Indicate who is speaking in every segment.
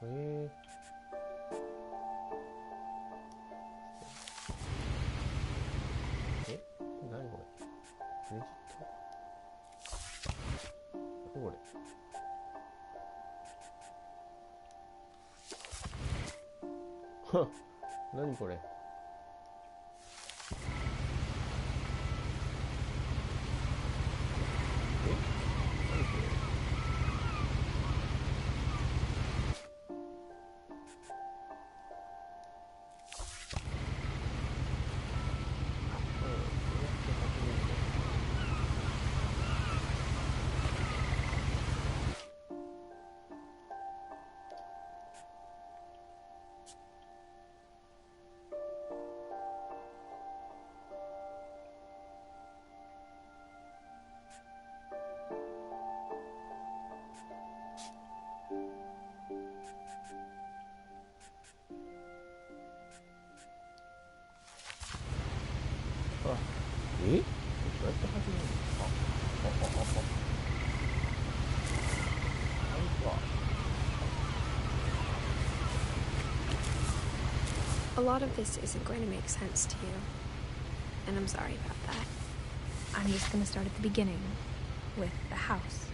Speaker 1: え何これ、クレジット、何これ、はっ、何これ、何これ、あ、どうやって始めるの？なんか、
Speaker 2: A lot of this isn't going to make sense to you, and I'm sorry about that. I'm just going to start at the beginning, with the house.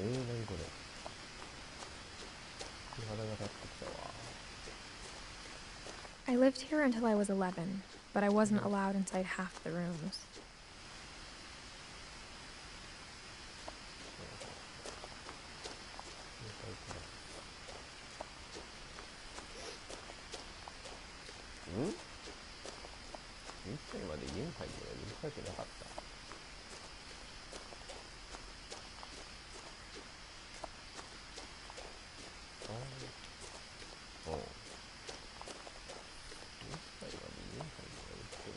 Speaker 1: 何これ、鳥肌が立ってきたわ。
Speaker 2: I lived here until I was 11, but I wasn't allowed inside half the rooms.1
Speaker 1: 歳まで家に入るのが許されてなかった。ああ、うん。1歳まで家に入るのが許されてる。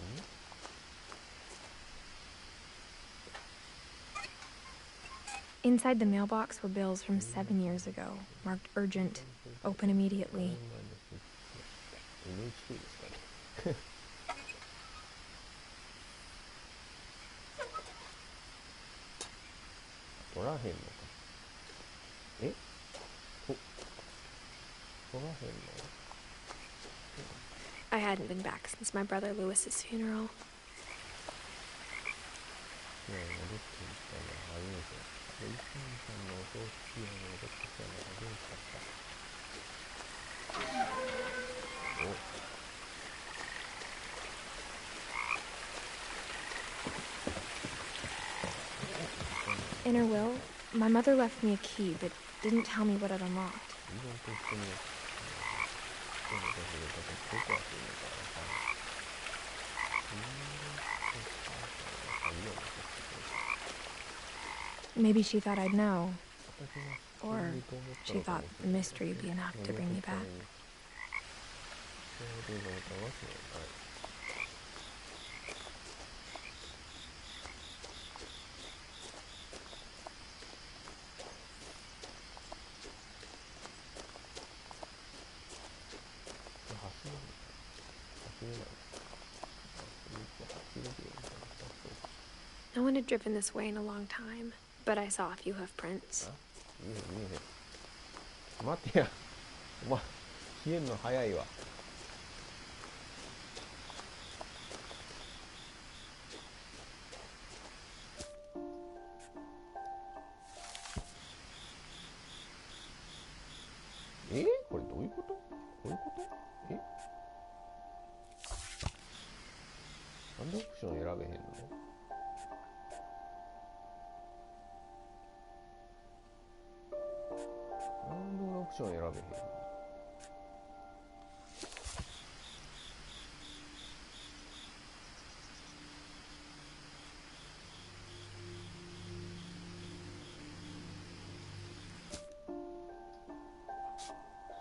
Speaker 2: Inside the mailbox were bills from 7 years ago, marked urgent, open immediately.
Speaker 1: NHK ですかね。取らへんのか。え、と、取らへんの？
Speaker 2: I hadn't been back since my brother Lewis's funeral.
Speaker 1: 戻ってきたのは初めて。ルイスさんのお葬式に戻ってきたのは初めてだった。
Speaker 2: In her will, my mother left me a key, but didn't tell me what it unlocked. Maybe she thought I'd know. Or she thought the mystery would be enough to bring me back. No one had driven this way in a long time, but I saw a few hoof prints.
Speaker 1: 待ってや、お前消えんの早いわ。これどういうこと？こういうこと？なんでオプション選べへんの？なんで俺オプション選べへんの？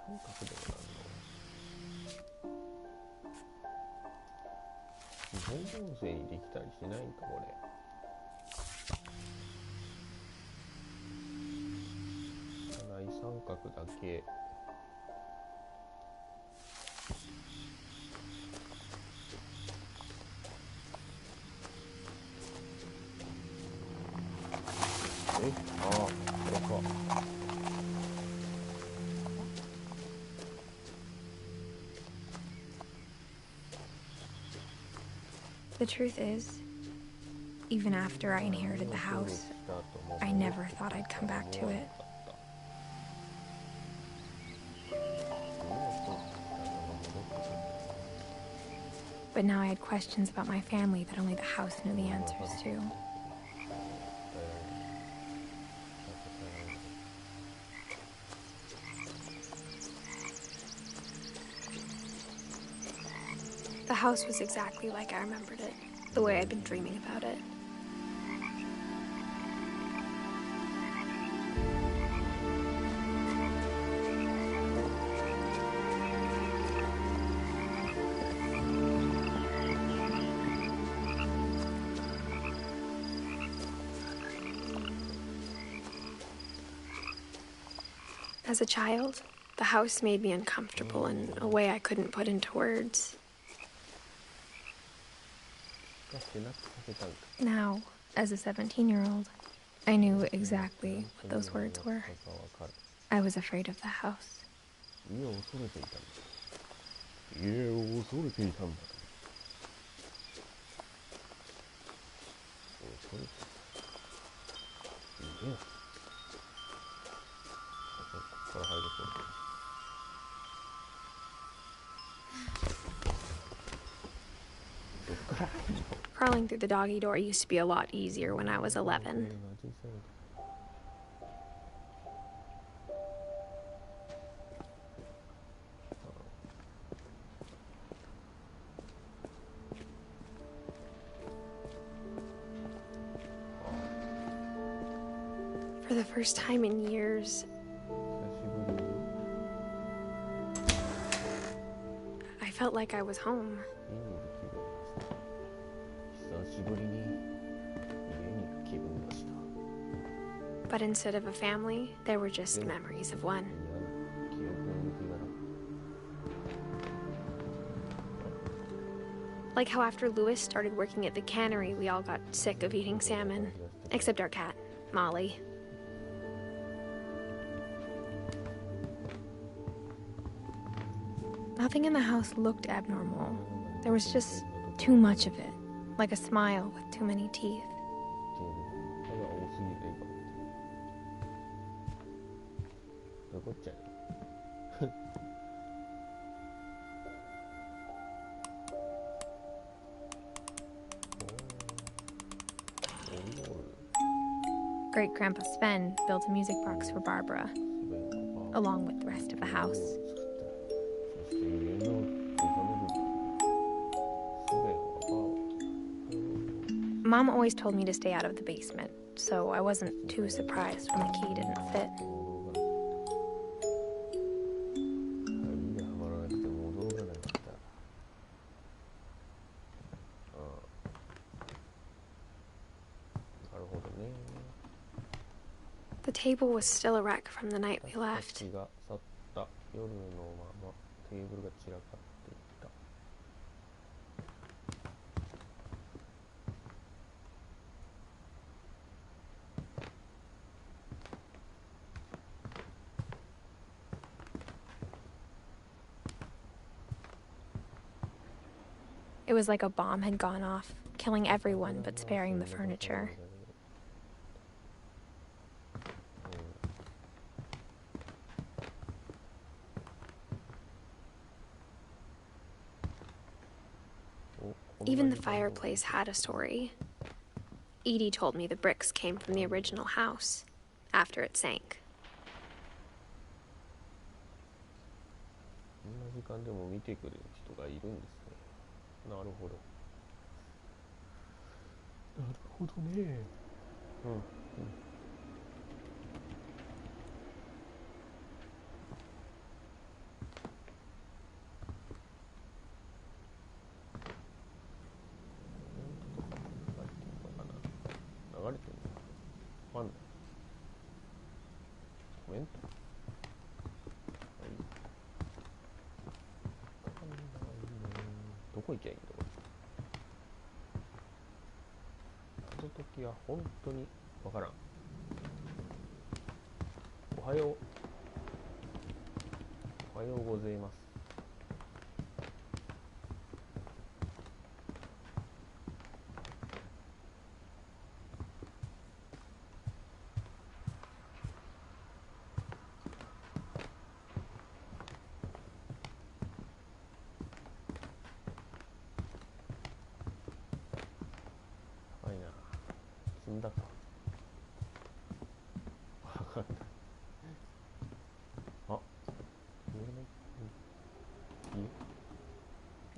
Speaker 1: 三角でもなんの？日本音声にできたりしないんかこれ。三角だけ。
Speaker 2: The truth is, even after I inherited the house, I never thought I'd come back to it. But now I had questions about my family that only the house knew the answers to. The house was exactly like I remembered it, the way I'd been dreaming about it. As a child, the house made me uncomfortable in a way I couldn't put into words. Now, as a 17-year-old, I knew exactly what those words were. I was afraid of the house. Crawling through the doggy door used to be a lot easier when I was 11. For the first time in years, I felt like I was home. But instead of a family, there were just memories of one. Like how after Louis started working at the cannery, we all got sick of eating salmon. Except our cat, Molly. Nothing in the house looked abnormal. There was just too much of it, like a smile with too many teeth. Great-Grandpa Sven built a music box for Barbara, along with the rest of the house. Mom always told me to stay out of the basement, so I wasn't too surprised when the key didn't fit. The table was still a wreck from the night we left. It was like a bomb had gone off, killing everyone but sparing the furniture. Even the fireplace had a story. Edie told me the bricks came from the original house, after it sank.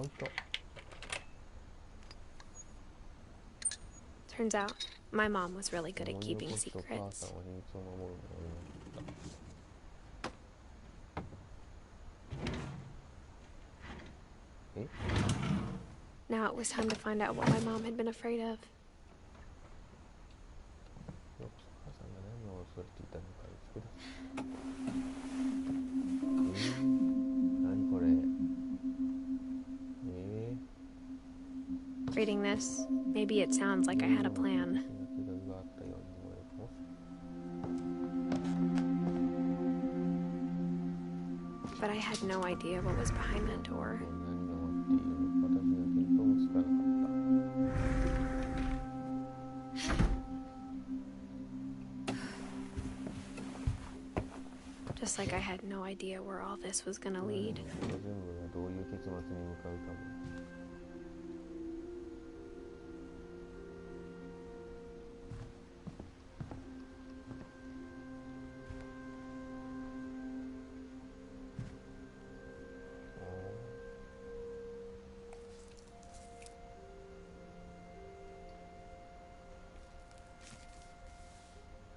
Speaker 1: 開いた。
Speaker 2: Turns out, my mom was really good at
Speaker 1: 思い
Speaker 2: keeping
Speaker 1: 残したお母
Speaker 2: secrets.
Speaker 1: さんは秘密を守るのがうまかった。え
Speaker 2: Now it was time to find out what my mom had been afraid of.
Speaker 1: よくお母さんが何を恐れていたのか言ってください。何これ。
Speaker 2: Reading this, maybe it sounds like I had a plan. But I had no idea what was behind that door. Just like I had no idea where all this was gonna lead.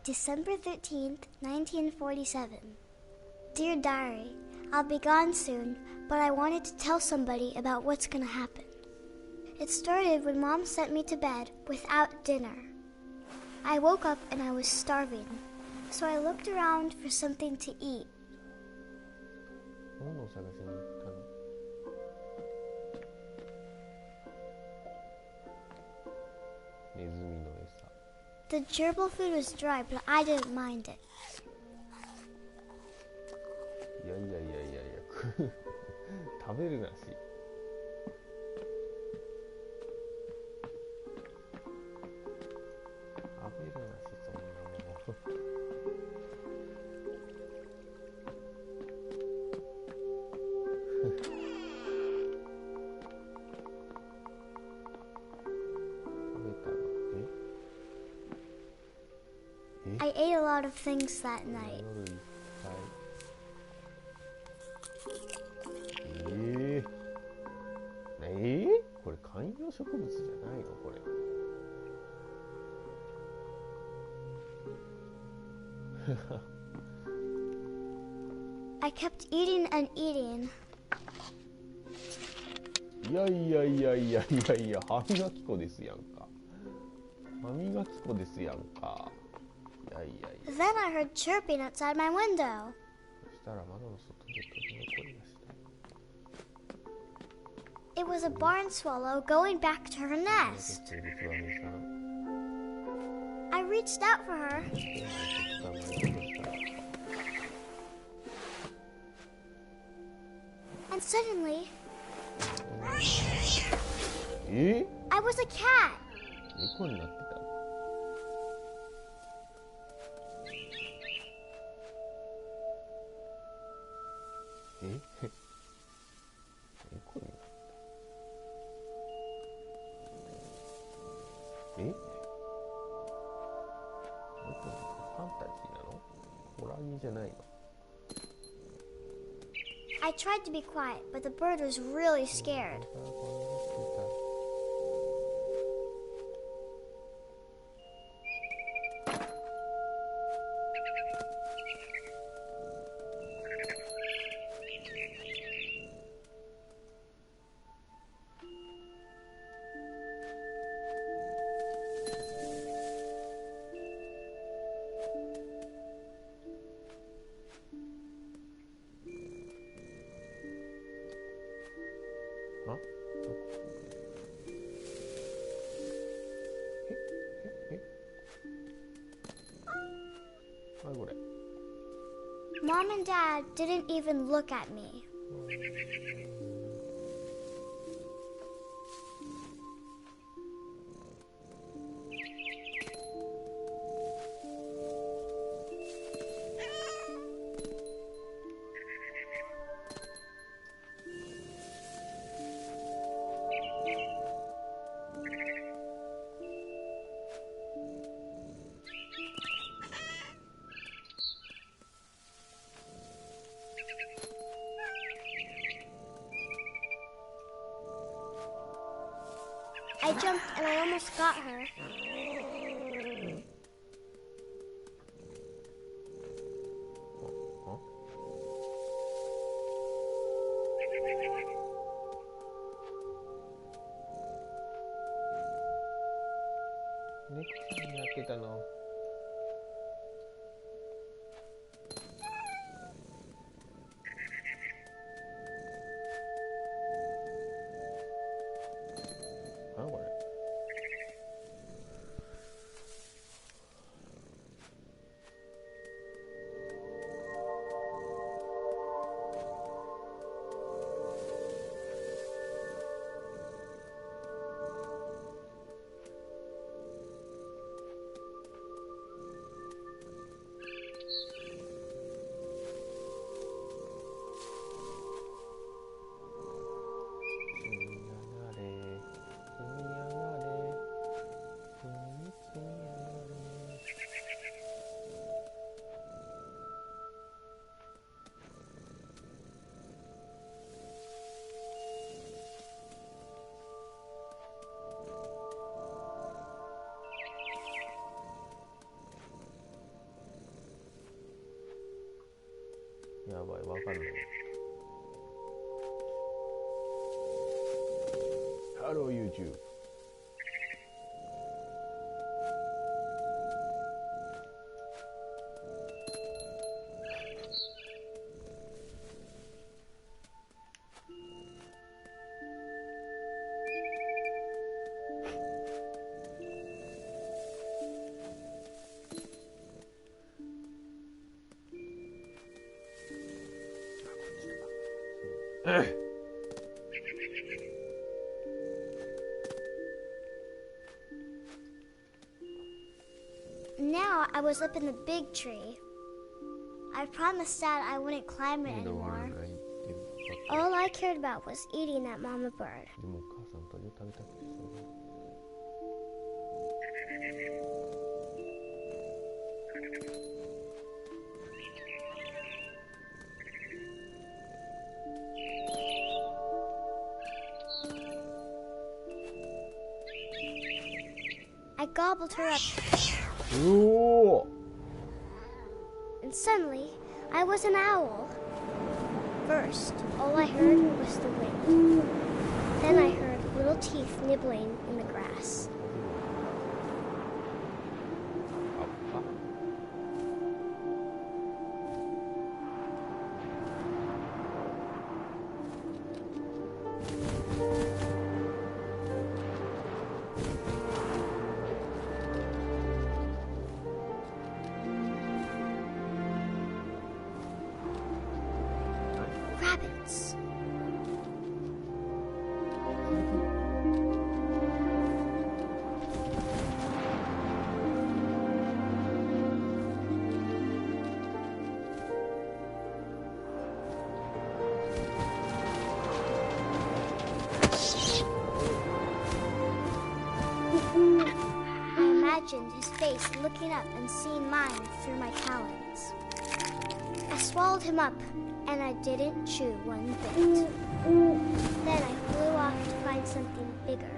Speaker 3: December 13th, 1947. Dear Diary, I'll be gone soon, but I wanted to tell somebody about what's gonna happen. It started when Mom sent me to bed without dinner. I woke up and I was starving, so I looked around for something to eat.
Speaker 1: 何を探しに行ったの？ネズミの餌。
Speaker 3: The gerbil food was dry, but I didn't mind it.
Speaker 1: いや食べるなし。食べるなし、そんなもの。
Speaker 3: I ate a lot of things that night.
Speaker 1: これ観葉植物じゃないのこれ。
Speaker 3: I kept eating and eating.
Speaker 1: いや、歯磨き粉ですやんか。歯磨き粉ですやんか。
Speaker 3: Then I heard chirping outside my window.
Speaker 1: そしたら窓の外で鳥の声がした。
Speaker 3: It was a barn swallow going back to her nest. I reached out for her. And suddenly, I was a cat.
Speaker 1: 猫になってた。猫になった。ファンタジーなの？ホラーじゃないの？
Speaker 3: I tried to be quiet, but the bird was really scared. Mom and Dad didn't even look at me. I jumped and I almost got her.
Speaker 1: やばい、わかんない。Hello YouTube。Now
Speaker 3: I was up in the big tree. I promised Dad I wouldn't climb it anymore. All I cared about was eating that mama bird. I gobbled her up.
Speaker 1: Ooh.
Speaker 3: And suddenly, I was an owl. First, all I heard was the wind. Then I heard little teeth nibbling in the grass. Rabbits. I imagined his face looking up and seeing mine through my talons. I swallowed him up, and I didn't chew one bit. Then I flew off to find something bigger.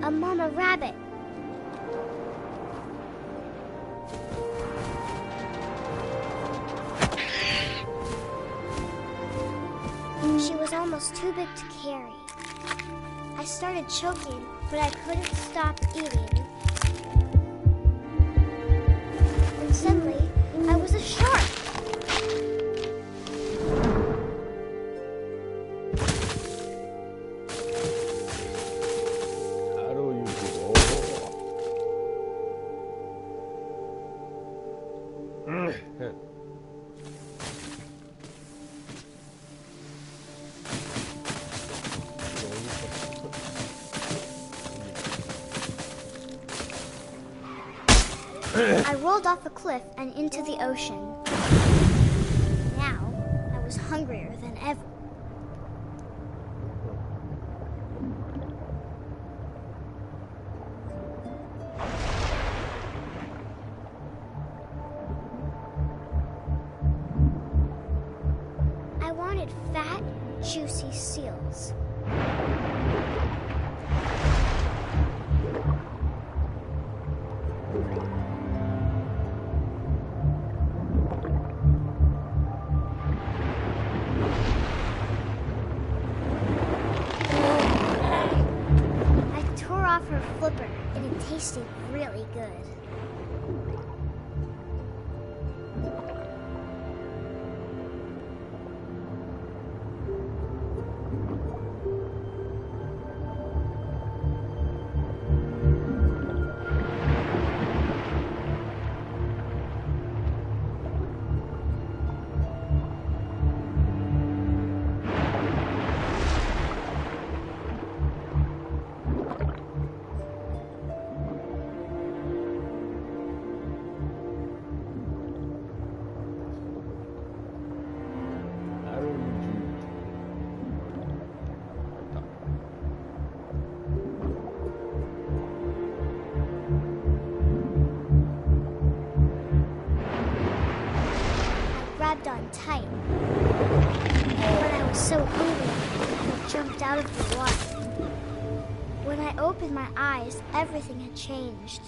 Speaker 3: A mama rabbit. She was almost too big to carry. I started choking, but I couldn't stop eating. And suddenly, I was a shark.
Speaker 1: Hit.
Speaker 3: I rolled off a cliff and into the ocean. Now, I was hungrier than ever. I wanted fat, juicy seals. Her flipper, and it tasted really good. Grabbed on tight. But I was so hungry, I jumped out of the water. When I opened my eyes, everything had changed.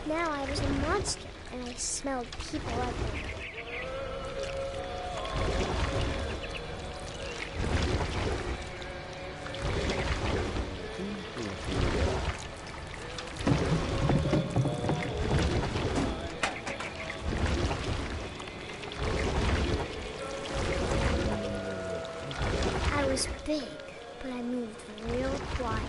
Speaker 3: Now I was a monster, and I smelled people everywhere. I was big, but I moved real quiet.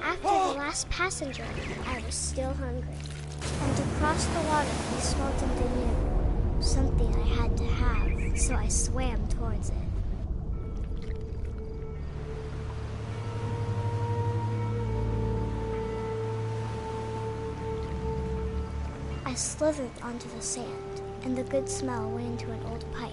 Speaker 3: After the last passenger, I was still hungry. And to cross the water, I smelled something new. Something I had to have, so I swam towards it. I slithered onto the sand, and the good smell went into an old pipe.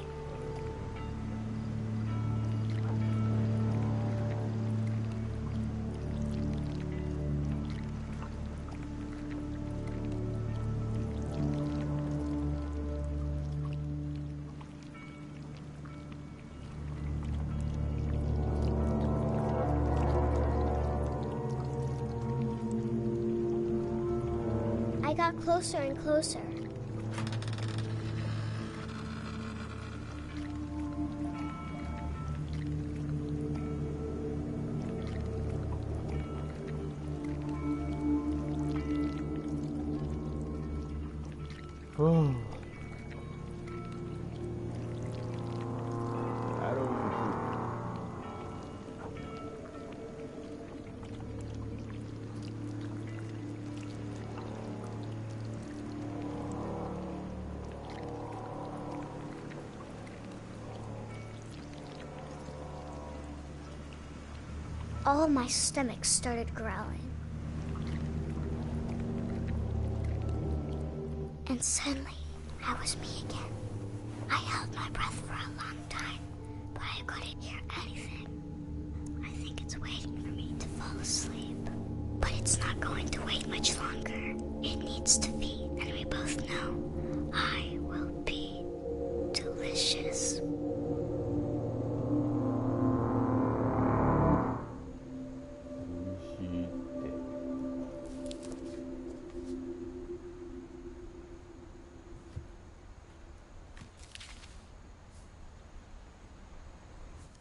Speaker 3: I got closer and closer.
Speaker 1: Oh. I don't know.
Speaker 3: All of my stomach started growling. And suddenly, I was me again. I held my breath for a long time, but I couldn't hear anything. I think it's waiting for me to fall asleep. But it's not going to wait much longer. It needs to feed, and we both know I will be delicious.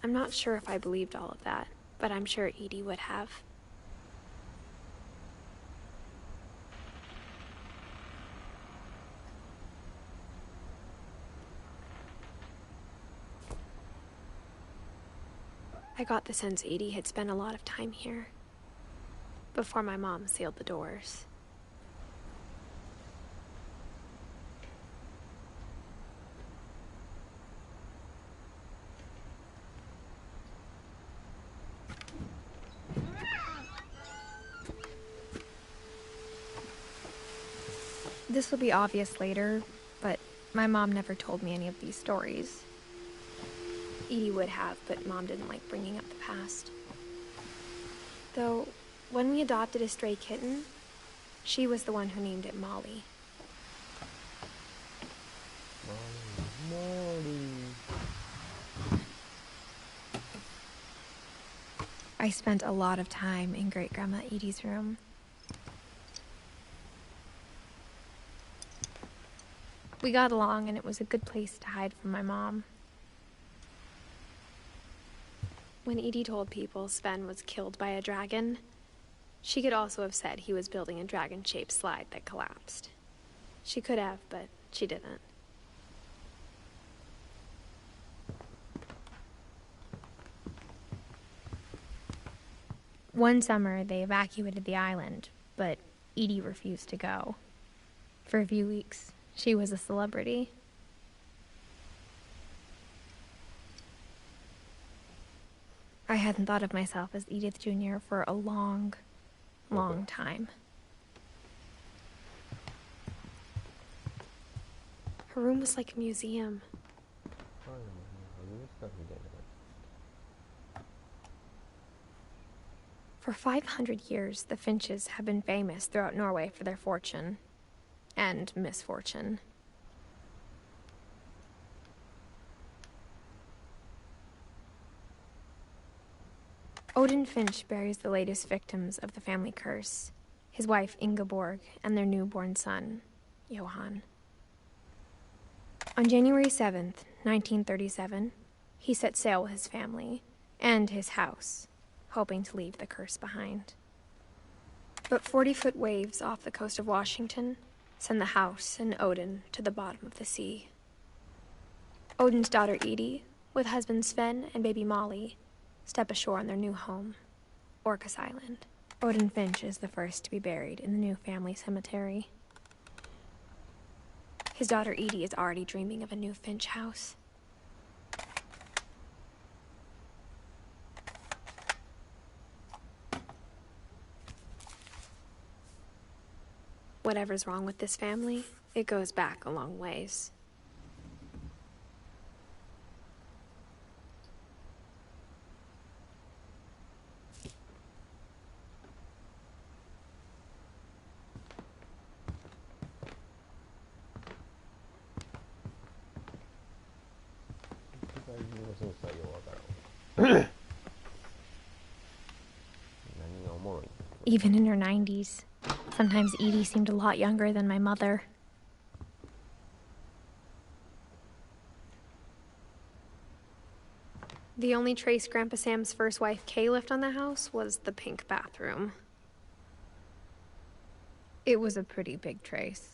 Speaker 2: I'm not sure if I believed all of that, but I'm sure Edie would have. I got the sense Edie had spent a lot of time here, before my mom sealed the doors. This will be obvious later, but my mom never told me any of these stories. Edie would have, but Mom didn't like bringing up the past. Though, when we adopted a stray kitten, she was the one who named it Molly.
Speaker 1: Molly.
Speaker 2: I spent a lot of time in Great-Grandma Edie's room. We got along, and it was a good place to hide from my mom. When Edie told people Sven was killed by a dragon, she could also have said he was building a dragon-shaped slide that collapsed. She could have, but she didn't. One summer, they evacuated the island, but Edie refused to go. For a few weeks, she was a celebrity. I hadn't thought of myself as Edith Jr. for a long, long time. Her room was like a museum. For 500 years, the Finches have been famous throughout Norway for their fortune and misfortune. Odin Finch buries the latest victims of the family curse, his wife Ingeborg and their newborn son, Johan. On January 7th, 1937, he set sail with his family and his house, hoping to leave the curse behind. But 40-foot waves off the coast of Washington send the house and Odin to the bottom of the sea. Odin's daughter Edie, with husband Sven and baby Molly, step ashore on their new home, Orcas Island. Odin Finch is the first to be buried in the new family cemetery. His daughter Edie is already dreaming of a new Finch house. Whatever's wrong with this family, It goes back a long ways. Even in her 90s, sometimes Edie seemed a lot younger than my mother. The only trace Grandpa Sam's first wife, Kay, left on the house was the pink bathroom. It was a pretty big trace.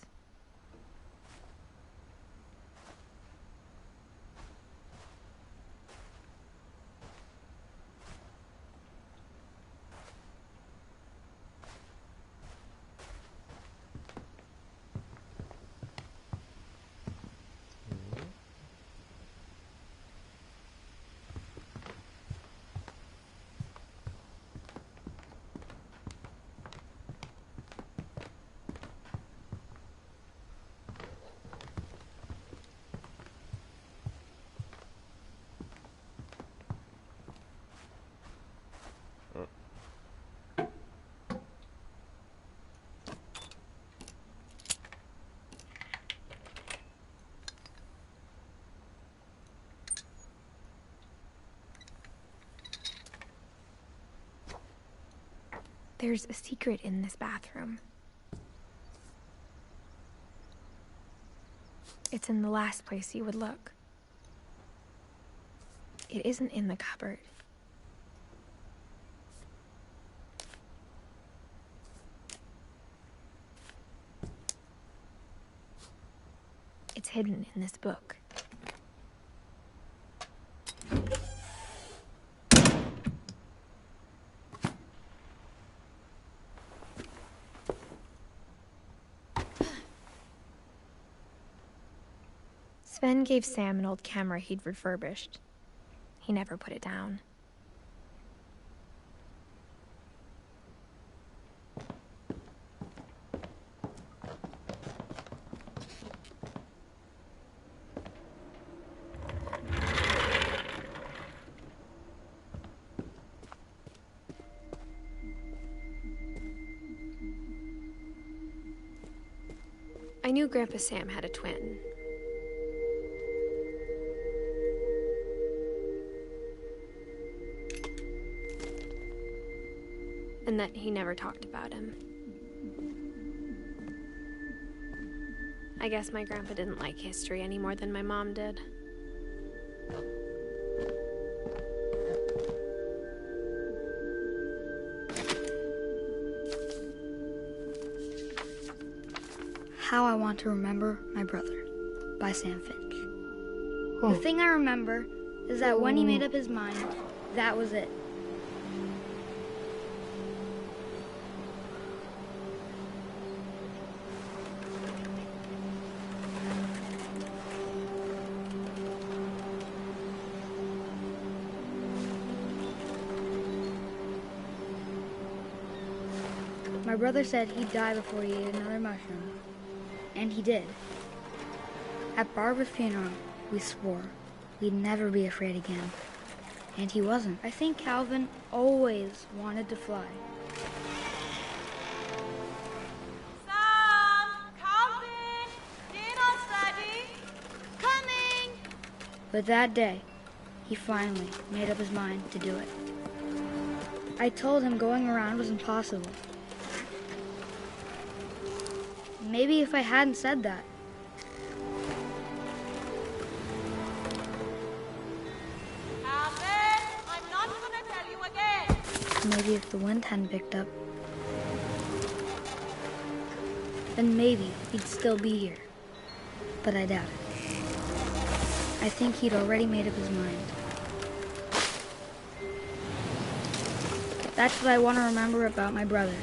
Speaker 2: There's a secret in this bathroom. It's in the last place you would look. It isn't in the cupboard. It's hidden in this book. Sven gave Sam an old camera he'd refurbished. He never put it down. I knew Grandpa Sam had a twin. And that he never talked about him. I guess my grandpa didn't like history any more than my mom did.
Speaker 4: How I Want to Remember My Brother by Sam Finch. The thing I remember is that when he made up his mind, that was it. My brother said he'd die before he ate another mushroom. And he did. At Barbara's funeral, we swore we'd never be afraid again. And he wasn't. I think Calvin always wanted to fly.
Speaker 5: Sam! Calvin! Dinner's ready! Coming!
Speaker 4: But that day, he finally made up his mind to do it. I told him going around was impossible. Maybe if I hadn't said that.
Speaker 5: Calvin, I'm not gonna tell you again.
Speaker 4: Maybe if the wind hadn't picked up, then maybe he'd still be here. But I doubt it. I think he'd already made up his mind. That's what I want to remember about my brother.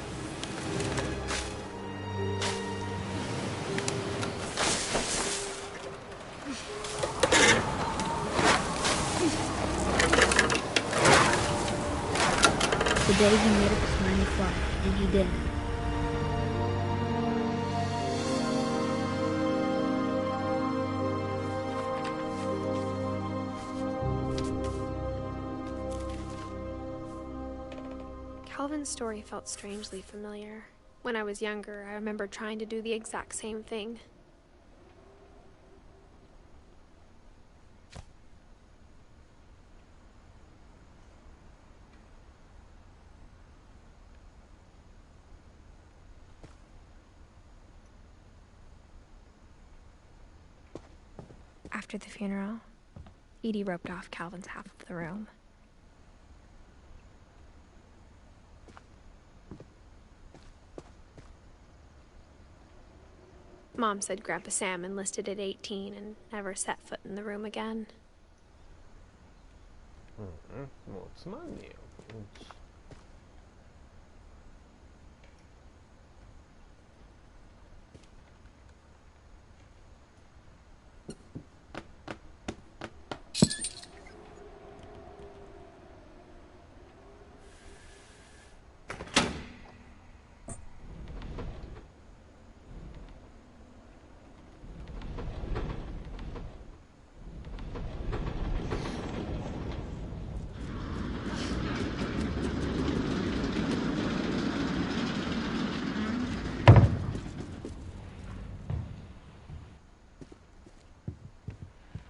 Speaker 4: The day he made up his mind to fly, and he did.
Speaker 2: Calvin's story felt strangely familiar. When I was younger, I remember trying to do the exact same thing. After the funeral, Edie roped off Calvin's half of the room. Mom said Grandpa Sam enlisted at 18 and never set foot in the room again.
Speaker 1: もうつまんねえよ。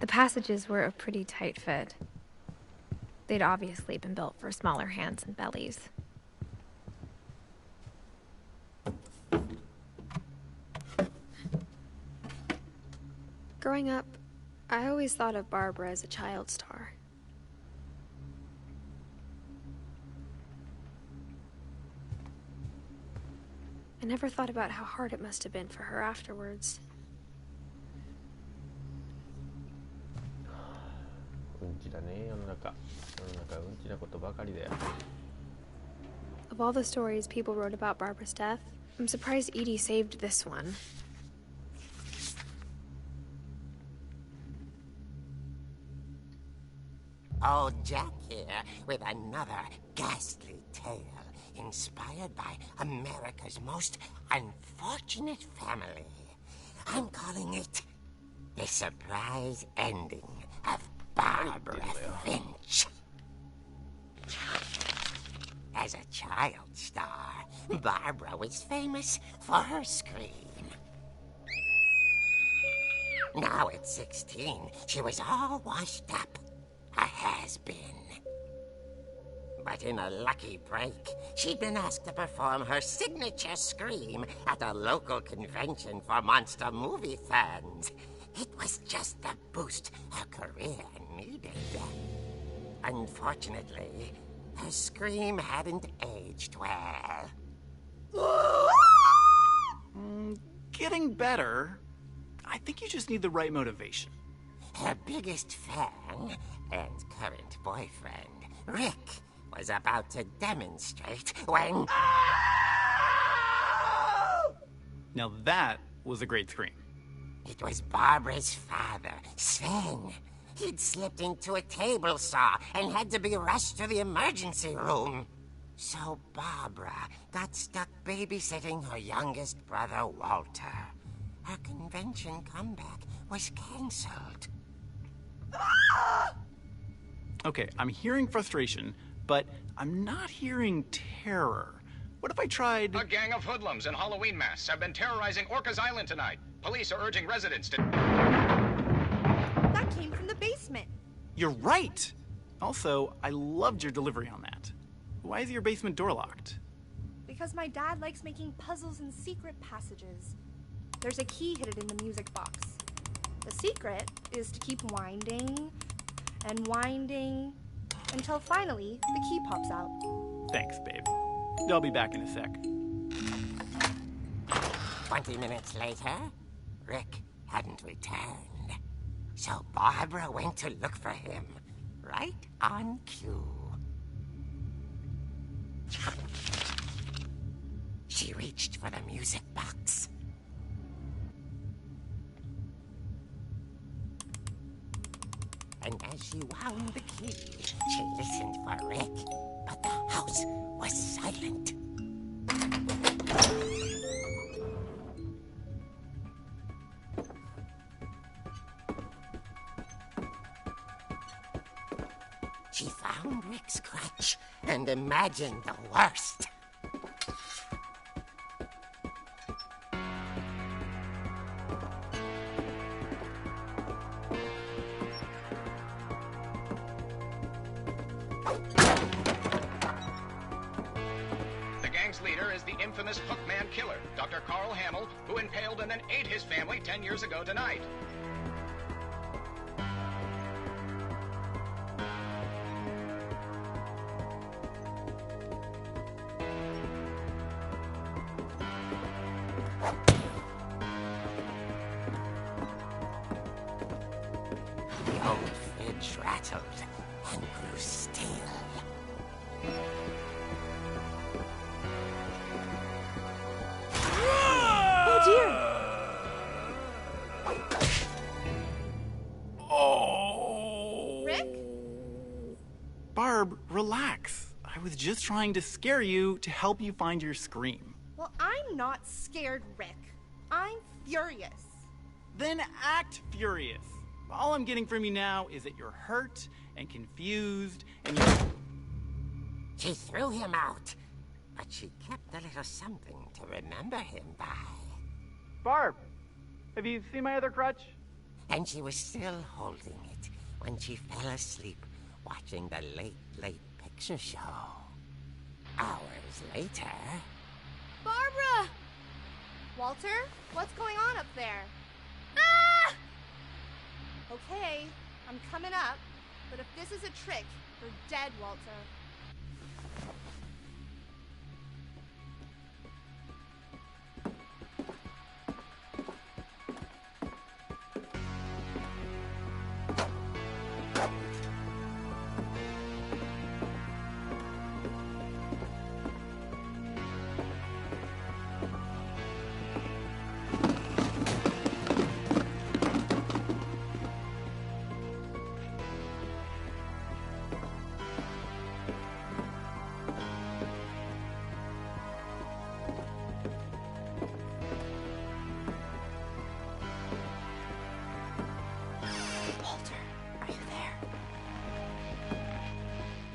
Speaker 2: The passages were a pretty tight fit. They'd obviously been built for smaller hands and bellies. Growing up, I always thought of Barbara as a child star. I never thought about how hard it must have been for her afterwards.
Speaker 1: うんちだね、世の中。世の中うんちなことばかりだよ。
Speaker 2: Of all the stories people wrote about Barbara's death, I'm surprised Edie saved this one.
Speaker 6: Old Jack here with another ghastly tale inspired by America's most unfortunate family. I'm calling it The Surprise Ending of Barbara Finch. As a child star, Barbara was famous for her scream. Now at 16, she was all washed up. A has-been. But in a lucky break, she'd been asked to perform her signature scream at a local convention for monster movie fans. It was just the boost her career needed. Unfortunately, her scream hadn't aged well.
Speaker 7: Getting better. I think you just need the right motivation.
Speaker 6: Her biggest fan and current boyfriend, Rick, was about to demonstrate when...
Speaker 7: Now that was a great scream.
Speaker 6: It was Barbara's father, Sven. He'd slipped into a table saw and had to be rushed to the emergency room. So Barbara got stuck babysitting her youngest brother, Walter. Her convention comeback was cancelled.
Speaker 7: Okay, I'm hearing frustration, but I'm not hearing terror. What if I tried...
Speaker 8: A gang of hoodlums in Halloween masks have been terrorizing Orcas Island tonight. Police are urging residents to...
Speaker 5: That came from the basement.
Speaker 7: You're right! Also, I loved your delivery on that. Why is your basement door locked?
Speaker 5: Because my dad likes making puzzles and secret passages. There's a key hidden in the music box. The secret is to keep winding and winding until finally the key pops out.
Speaker 7: Thanks, babe. I'll be back in a sec.
Speaker 6: 20 minutes later, Rick hadn't returned. So Barbara went to look for him, right on cue. She reached for the music box. And as she wound the key, she listened for Rick, but the house was silent. She found Rick's crutch and imagine the worst.
Speaker 8: The gang's leader is the infamous Hookman killer, Dr. Carl Hamill, who impaled and then ate his family 10 years ago tonight.
Speaker 6: The old fridge rattled and grew still.
Speaker 2: Oh dear!
Speaker 7: Oh!
Speaker 5: Rick?
Speaker 7: Barb, relax. I was just trying to scare you to help you find your scream.
Speaker 5: Well, I'm not scared, Rick. I'm furious.
Speaker 7: Then act furious. All I'm getting from you now is that you're hurt and confused and you're...
Speaker 6: She threw him out, but she kept a little something to remember him by.
Speaker 7: Barb, have you seen my other crutch?
Speaker 6: And she was still holding it when she fell asleep watching the late picture show. Hours later...
Speaker 5: Barbara! Walter, what's going on up there? Ah! Okay, I'm coming up, but if this is a trick, you're dead, Walter.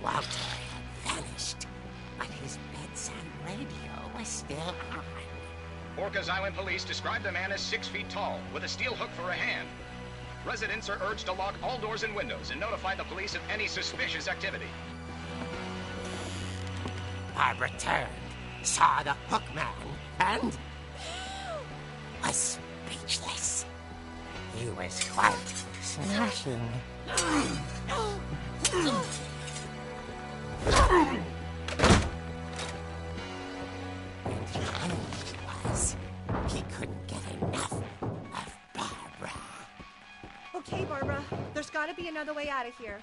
Speaker 6: Walter had vanished, but his bedside radio was still on.
Speaker 8: Orcas Island police describe the man as 6 feet tall, with a steel hook for a hand. Residents are urged to lock all doors and windows and notify the police of any suspicious activity.
Speaker 6: Barbara turned, saw the hook man, and was speechless. He was quite smashing. And the end was, he couldn't get enough of Barbara.
Speaker 5: Okay, Barbara, there's gotta be another way out of here.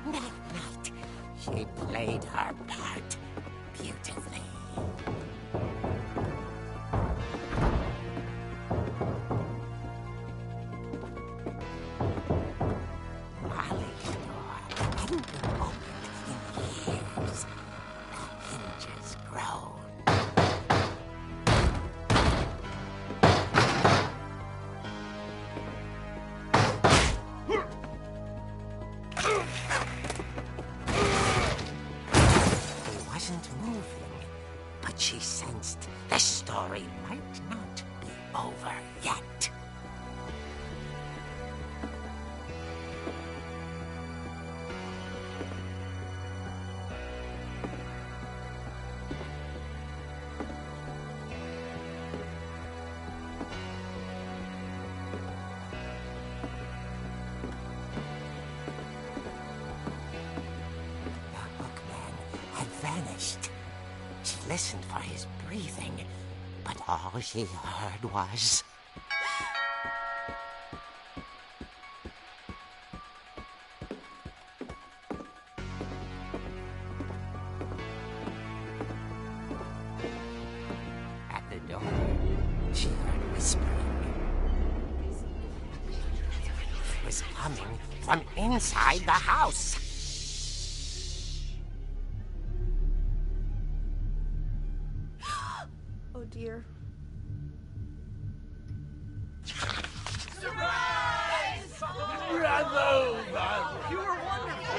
Speaker 6: That night, she played her part beautifully. Molly's door hadn't been opened in years. The hinges groaned. He wasn't moving, but she sensed the story might not be over yet. The hookman had vanished. She listened for his breathing, but all she heard was... At the door, she heard whispering. It was coming from inside the house.
Speaker 5: Oh dear.
Speaker 6: You were wonderful.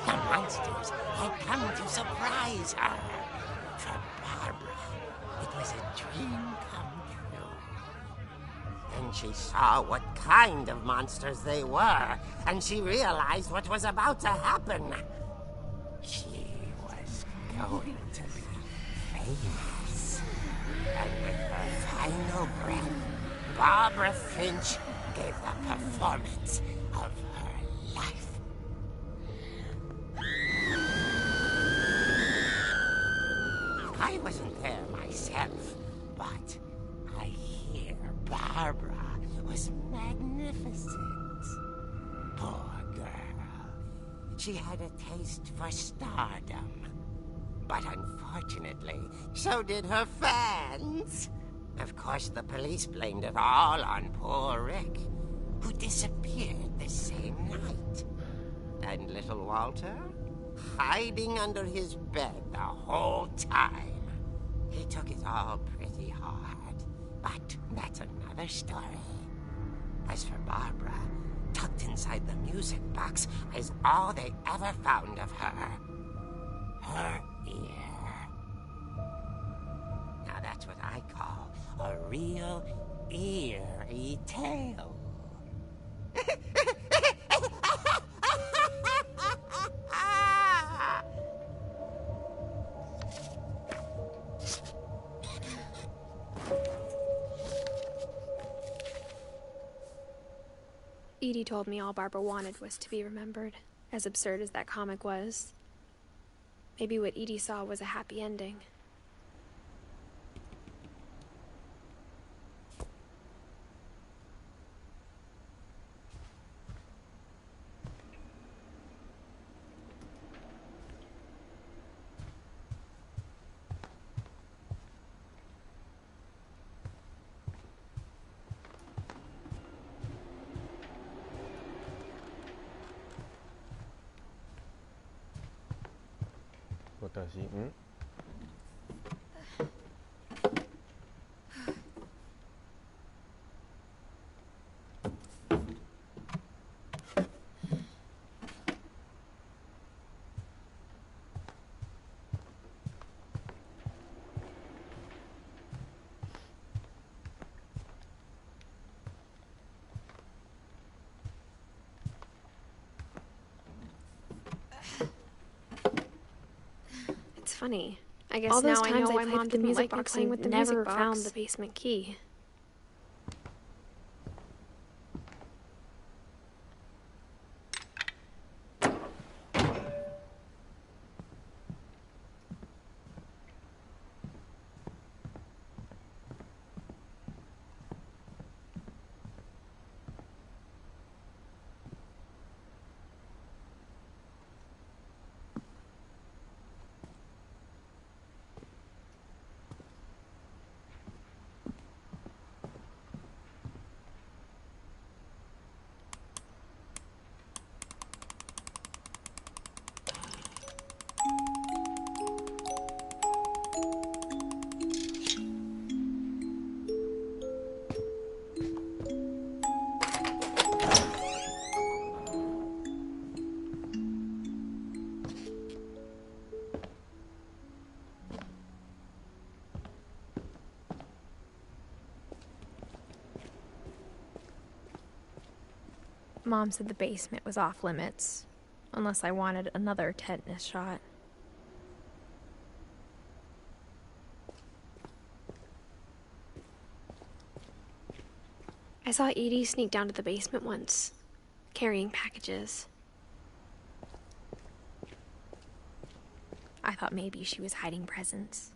Speaker 6: The monsters had come to surprise her. For Barbara, it was a dream come true. Then she saw what kind of monsters they were, and she realized what was about to happen. She was going to be famous. And with her final breath, Barbara Finch gave the performance of her life. I wasn't there myself, but I hear Barbara was magnificent. Poor girl. She had a taste for stardom. But unfortunately, so did her fans. Of course, the police blamed it all on poor Rick, who disappeared the same night. And little Walter, hiding under his bed the whole time. He took it all pretty hard, but that's another story. As for Barbara, tucked inside the music box is all they ever found of her. Her ear. Now that's what I call a real eerie tale.
Speaker 2: Edie told me all Barbara wanted was to be remembered, as absurd as that comic was. Maybe what Edie saw was a happy ending.
Speaker 1: 私、
Speaker 2: It's funny. I guess all those now times I know why Mom didn't like me playing with the music box. Never found the basement key. Mom said the basement was off limits, unless I wanted another tetanus shot. I saw Edie sneak down to the basement once, carrying packages. I thought maybe she was hiding presents.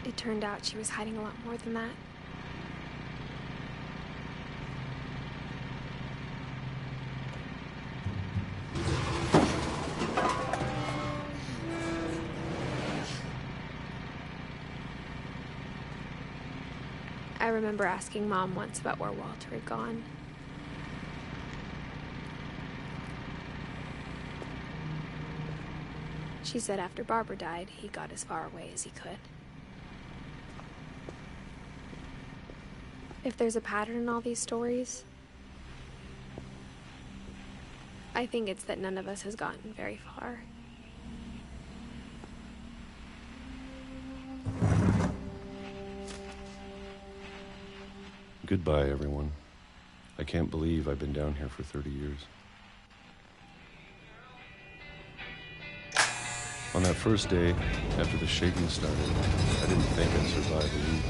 Speaker 2: It turned out she was hiding a lot more than that. I remember asking Mom once about where Walter had gone. She said after Barbara died, he got as far away as he could. If there's a pattern in all these stories, I think it's that none of us has gotten very far.
Speaker 9: Goodbye, everyone. I can't believe I've been down here for 30 years. On that first day, after the shaking started, I didn't think I'd survive a week.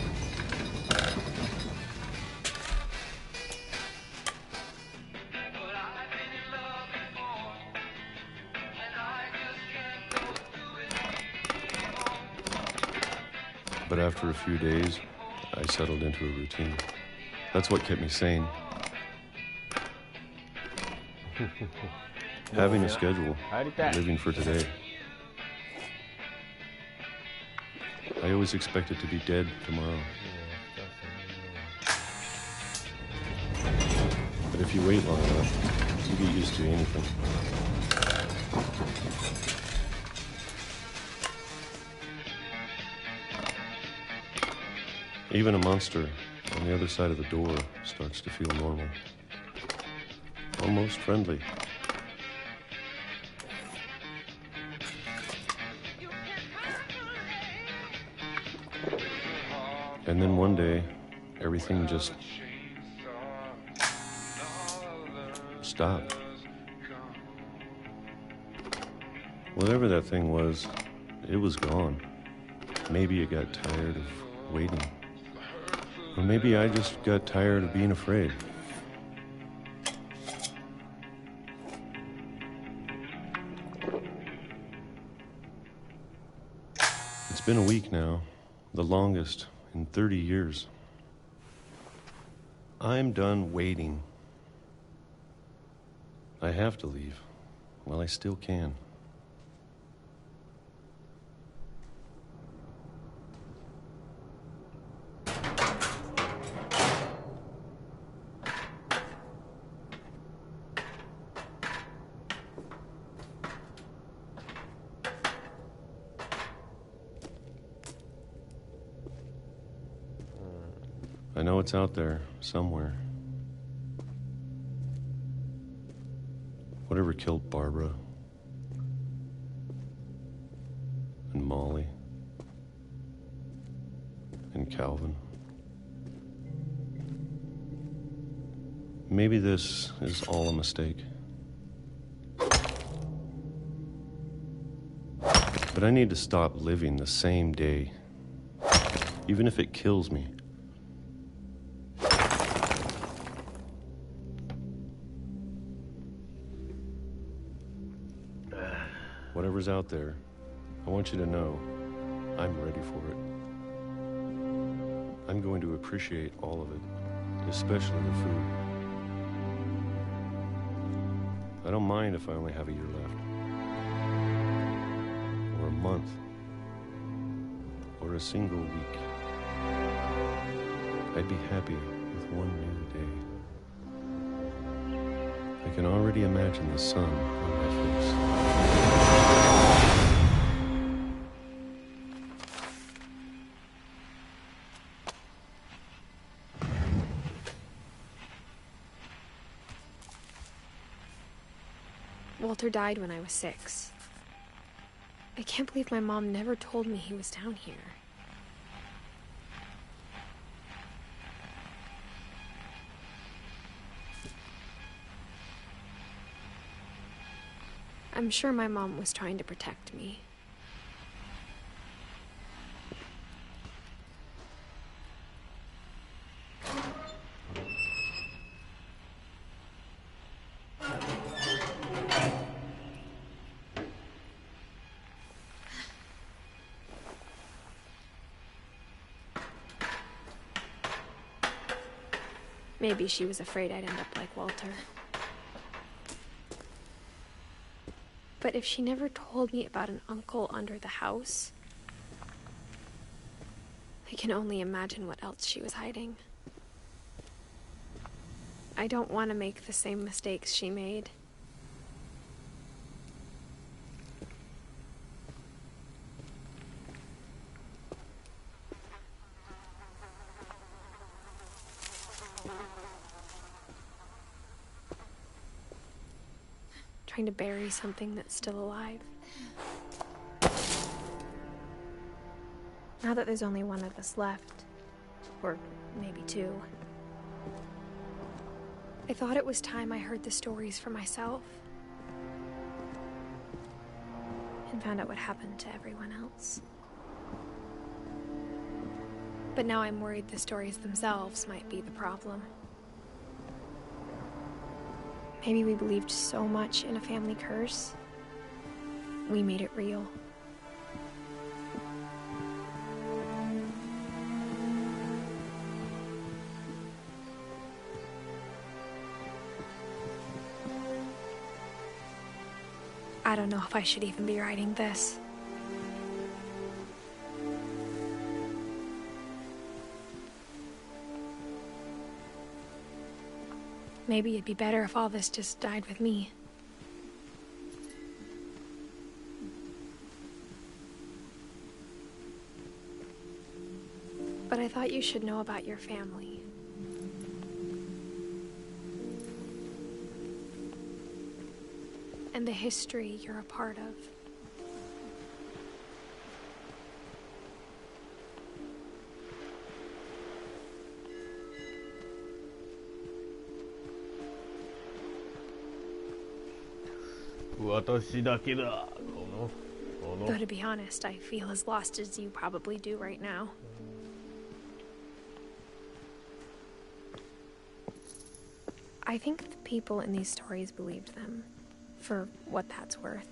Speaker 9: But after a few days, I settled into a routine. That's what kept me sane. Having a schedule, living for today. I always expected to be dead tomorrow. But if you wait long enough, you get used to anything. Even a monster on the other side of the door starts to feel normal. Almost friendly. And then one day, everything just stopped. Whatever that thing was, it was gone. Maybe it got tired of waiting. Or maybe I just got tired of being afraid. It's been a week now, the longest in 30 years. I'm done waiting. I have to leave while I still can. I know it's out there, somewhere. Whatever killed Barbara and Molly and Calvin. Maybe this is all a mistake. But I need to stop living the same day, even if it kills me. Whatever's out there, I want you to know I'm ready for it. I'm going to appreciate all of it, especially the food. I don't mind if I only have a year left, or a month, or a single week. I'd be happy with one new day. I can already imagine the sun on my face.
Speaker 2: Walter died when I was 6. I can't believe my mom never told me he was down here. I'm sure my mom was trying to protect me. Maybe she was afraid I'd end up like Walter. But if she never told me about an uncle under the house, I can only imagine what else she was hiding. I don't want to make the same mistakes she made. trying to bury something that's still alive. Now that there's only one of us left, or maybe two, I thought it was time I heard the stories for myself and found out what happened to everyone else. But now I'm worried the stories themselves might be the problem. Maybe we believed so much in a family curse, we made it real. I don't know if I should even be writing this. Maybe it'd be better if all this just died with me. But I thought you should know about your family. And the history you're a part of. Though to be honest, I feel as lost as you probably do right now. I think the people in these stories believed them, for what that's worth.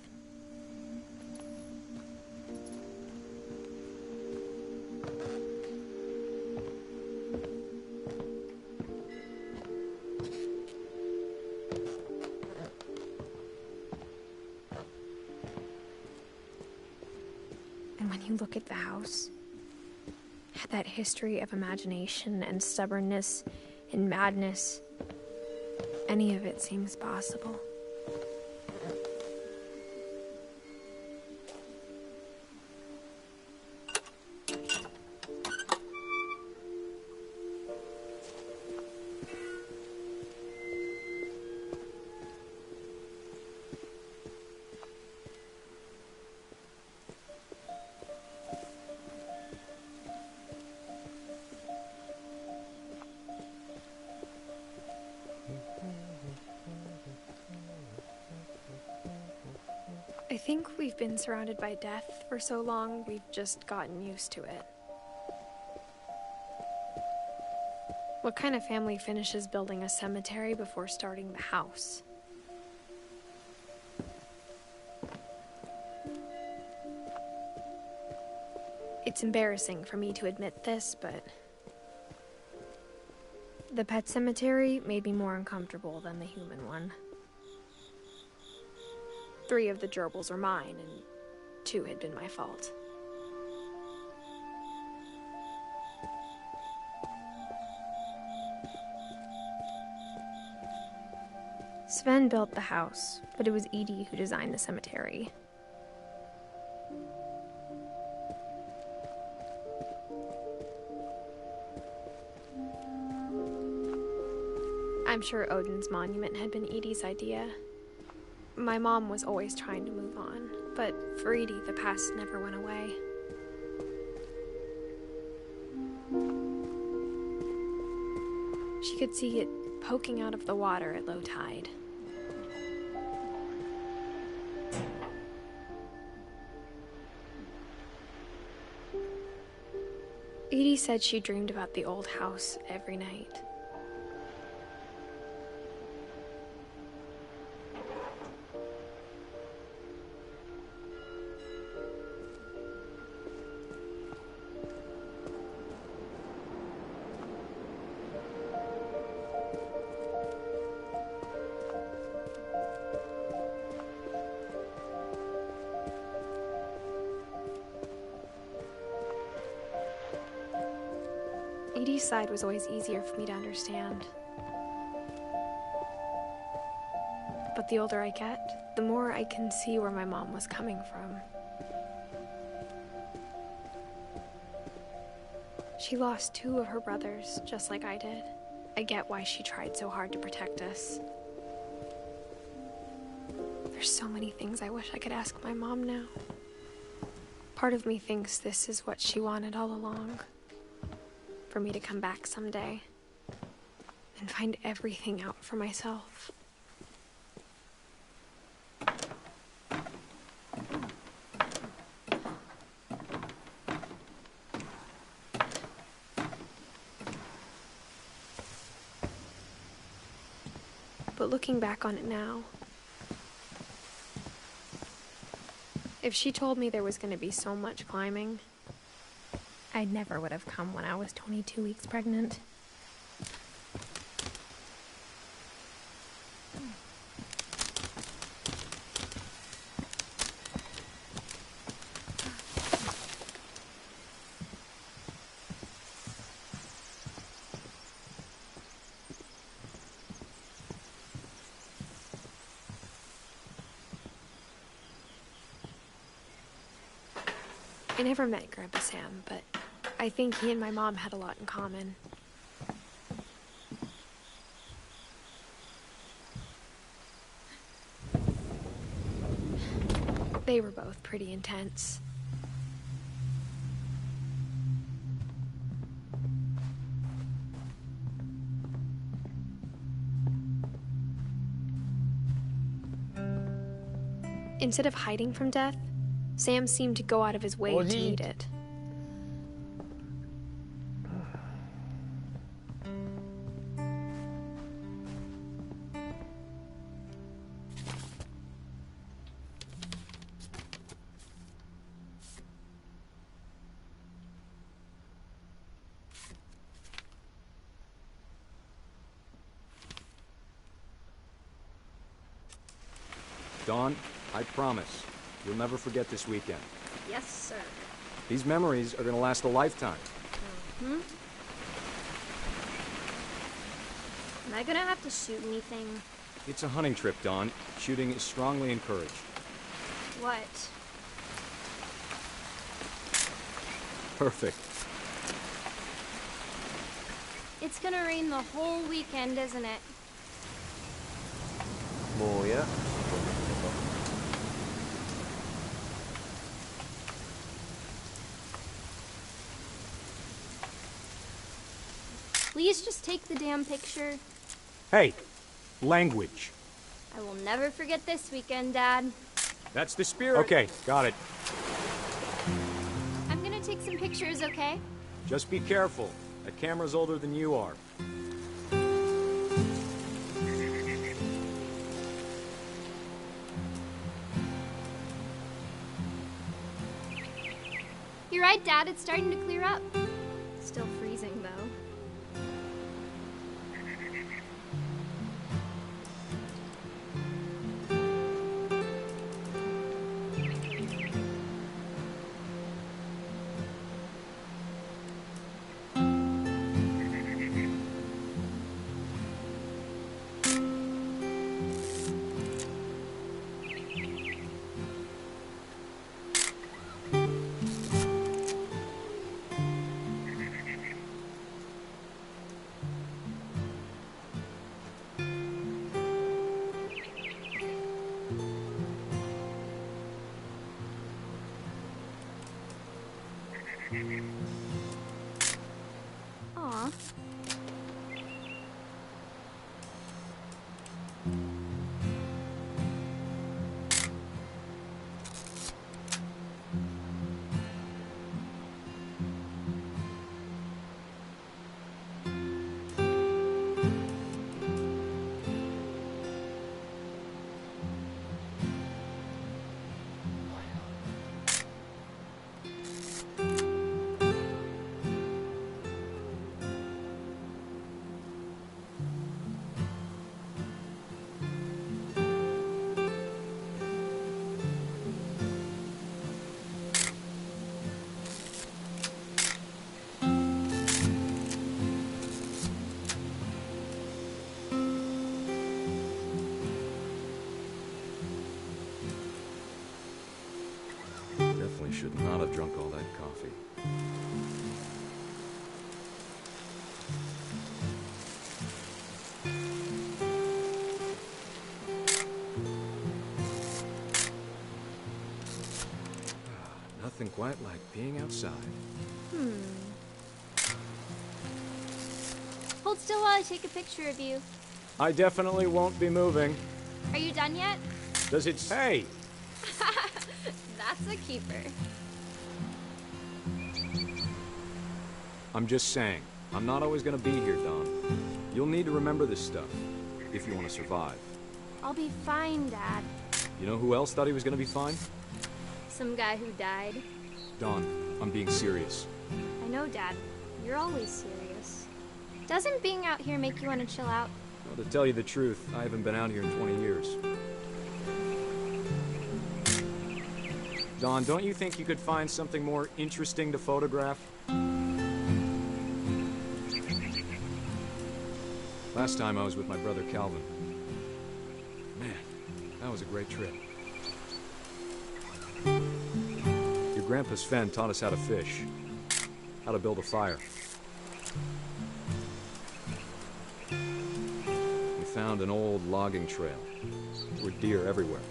Speaker 2: And when you look at the house, that history of imagination and stubbornness and madness, any of it seems possible. I think we've been surrounded by death for so long, we've just gotten used to it. What kind of family finishes building a cemetery before starting the house? It's embarrassing for me to admit this, but the pet cemetery made me more uncomfortable than the human one. 3 of the gerbils were mine, and 2 had been my fault. Sven built the house, but it was Edie who designed the cemetery. I'm sure Odin's monument had been Edie's idea. My mom was always trying to move on, but for Edie, the past never went away. She could see it poking out of the water at low tide. Edie said she dreamed about the old house every night. Edie's side was always easier for me to understand. But the older I get, the more I can see where my mom was coming from. She lost 2 of her brothers, just like I did. I get why she tried so hard to protect us. There's so many things I wish I could ask my mom now. Part of me thinks this is what she wanted all along. For me to come back someday and find everything out for myself. But looking back on it now, if she told me there was going to be so much climbing, I never would have come when I was 22 weeks pregnant. I never met Grandpa Sam, but I think he and my mom had a lot in common. They were both pretty intense. Instead of hiding from death, Sam seemed to go out of his way to meet it.
Speaker 10: Dawn, I promise, you'll never forget this weekend.
Speaker 11: Yes, sir.
Speaker 10: These memories are gonna last a lifetime.
Speaker 11: Mm-hmm. Am I gonna have to shoot anything?
Speaker 10: It's a hunting trip, Dawn. Shooting is strongly encouraged.
Speaker 11: What?
Speaker 10: Perfect.
Speaker 11: It's gonna rain the whole weekend, isn't it?
Speaker 1: 뭐야?
Speaker 11: Please just take the damn picture.
Speaker 10: Hey, language.
Speaker 11: I will never forget this weekend, Dad.
Speaker 10: That's the spirit. Okay, got it.
Speaker 11: I'm gonna take some pictures, okay?
Speaker 10: Just be careful. That camera's older than you are.
Speaker 11: You're right, Dad. It's starting to clear up. Still freezing, though. Aw.
Speaker 10: quite like being outside.
Speaker 11: Hold still while I take a picture of you.
Speaker 10: I definitely won't be moving.
Speaker 11: Are you done yet?
Speaker 10: Does it say?
Speaker 11: That's a keeper.
Speaker 10: I'm just saying, I'm not always gonna be here, Don. You'll need to remember this stuff, if you want to survive.
Speaker 11: I'll be fine, Dad.
Speaker 10: You know who else thought he was gonna be fine?
Speaker 11: Some guy who died.
Speaker 10: Don, I'm being serious.
Speaker 11: I know, Dad. You're always serious. Doesn't being out here make you want to chill out?
Speaker 10: Well, to tell you the truth, I haven't been out here in 20 years. Don, don't you think you could find something more interesting to photograph? Last time I was with my brother Calvin. Man, that was a great trip. Your grandpa Sven taught us how to fish, how to build a fire. We found an old logging trail. There were deer everywhere.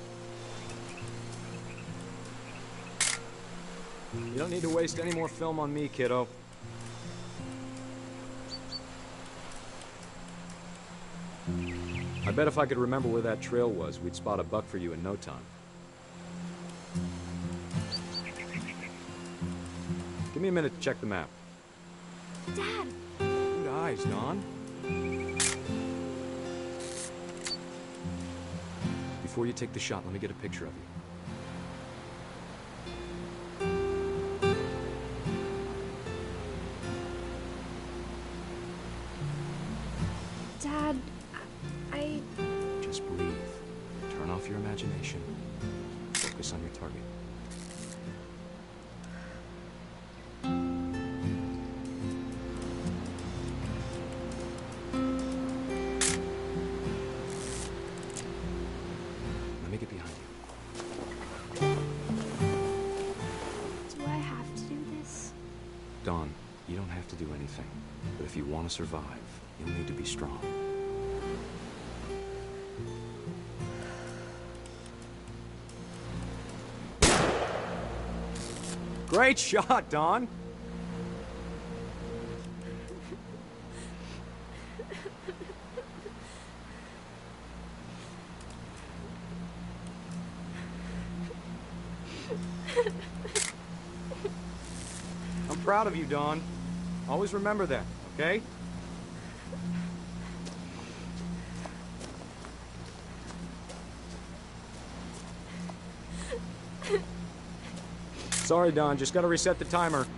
Speaker 10: You don't need to waste any more film on me, kiddo. I bet if I could remember where that trail was, we'd spot a buck for you in no time. Give me a minute to check the map.
Speaker 11: Dad!
Speaker 10: Good eyes, Don. Before you take the shot, let me get a picture of you.
Speaker 2: Dad, I...
Speaker 10: Just breathe. Turn off your imagination. Focus on your target. Let me get behind you.
Speaker 2: Do I have to do this?
Speaker 10: Dawn, you don't have to do anything. But if you want to survive, you'll need to be strong. Great shot, Dawn! I'm proud of you, Dawn. Always remember that, okay? Sorry, Don. Just gotta reset the timer.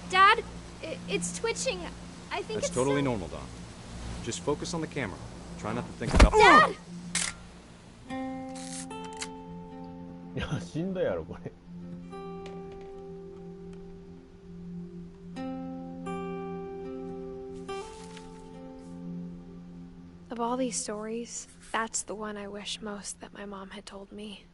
Speaker 11: Dad, it's twitching. I think
Speaker 10: That's
Speaker 11: it's
Speaker 10: totally
Speaker 11: so...
Speaker 10: normal, Don. Just focus on the camera. Try not to think about...
Speaker 11: Dad!
Speaker 1: いや、死んだやろ、これ。
Speaker 2: Of all these stories, that's the one I wish most that my mom had told me.